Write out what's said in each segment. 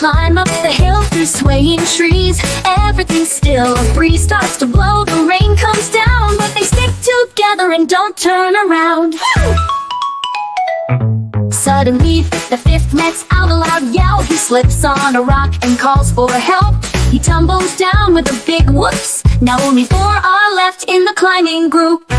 climb up the hill through swaying trees. Everything's still, a breeze starts to blow, the rain comes down, but they stick together and don't turn around. Suddenly, the fifth lets out a loud yell. He slips on a rock and calls for help. He tumbles down with a big whoops. Now only 4 are left in the climbing group.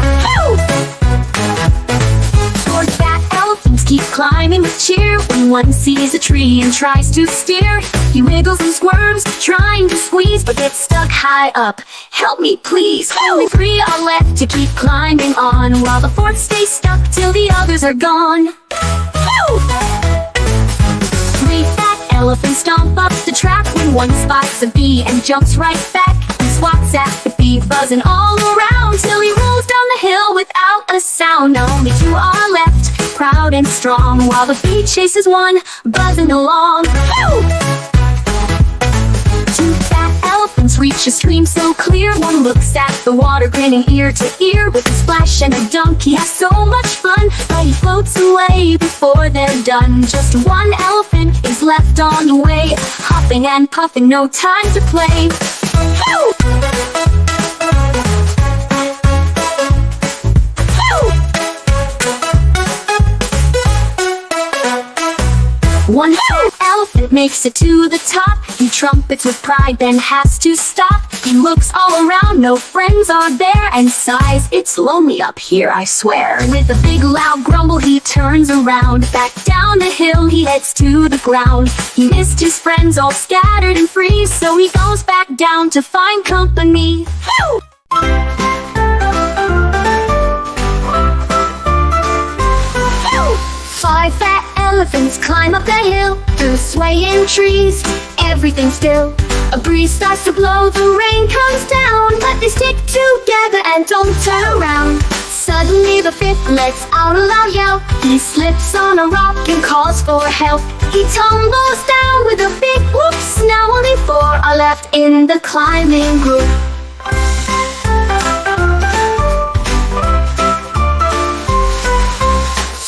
Four fat elephants keep climbing with cheer. When one sees a tree and tries to steer, he wiggles and squirms, trying to squeeze, but gets stuck high up. Help me, please. Only 3 are left to keep climbing on, while the fourth stays stuck till the others are gone. 3 fat elephants stomp up the track when one spots a bee and jumps right back. He swats at the bee, buzzing all around, till he rolls down the hill without a sound. Now only 2 are left, proud and strong, while the bee chases one, buzzing along. 2 fat elephants reach a stream so clear. One looks at the water, grinning ear to ear. With a splash and a dunk, he has so much fun, but he floats away before they're done. Just 1 elephant is left on the way, hopping and puffing, no time to play. One fat elephant makes it to the top. He trumpets with pride, then has to stop. He looks all around, no friends are there, and sighs, it's lonely up here, I swear. With a big loud grumble, he turns around. Back down the hill, he heads to the ground. He missed his friends all scattered and free, so he goes back down to find company. 5 fat elephants climb up the hill through swaying trees. Everything's still, a breeze starts to blow, the rain comes down, but they stick together and don't turn around. Suddenly the fifth lets out a loud yell. He slips on a rock and calls for help. He tumbles down with a big whoops. Now only 4 are left in the climbing group.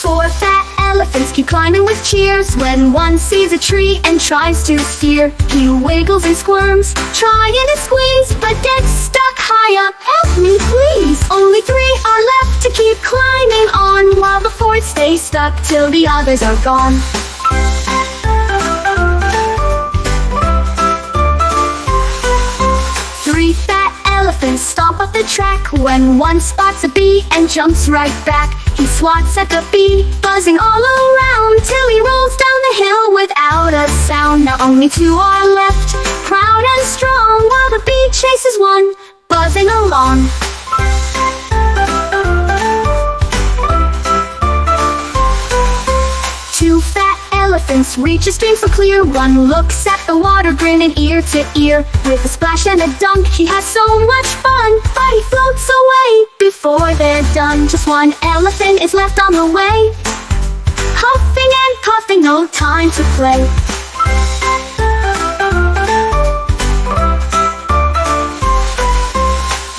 4 fat elephants keep climbing with cheers. When one sees a tree and tries to steer, he wiggles and squirms, trying to squeeze, but gets stuck high up. Help me, please. Only 3 are left to keep climbing on, while the fourth stays stuck till the others are gone. 3 fat elephants stomp up the track when one spots a bee and jumps right back. He swats at the bee, buzzing all around, till he rolls down the hill without a sound. Now only 2 are left, proud and strong, while the bee chases one, buzzing along. 2 fat elephants reach a stream so clear. One looks at the water, grinning ear to ear. With a splash and a dunk, he has so much fun, but he floats away before they're done. Just 1 elephant is left on the way, huffing and puffing, no time to play.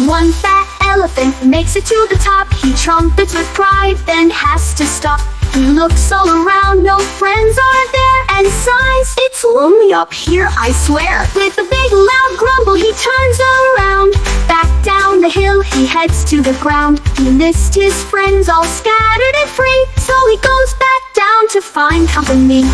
1 fat elephant makes it to the top. He trumpets with pride, then has to stop. He looks all around, no friends are there, and sighs, it's lonely up here, I swear. With a big loud grumble, he turns around. Back down the hill, he heads to the ground. He missed his friends all scattered and free, so he goes back down to find company.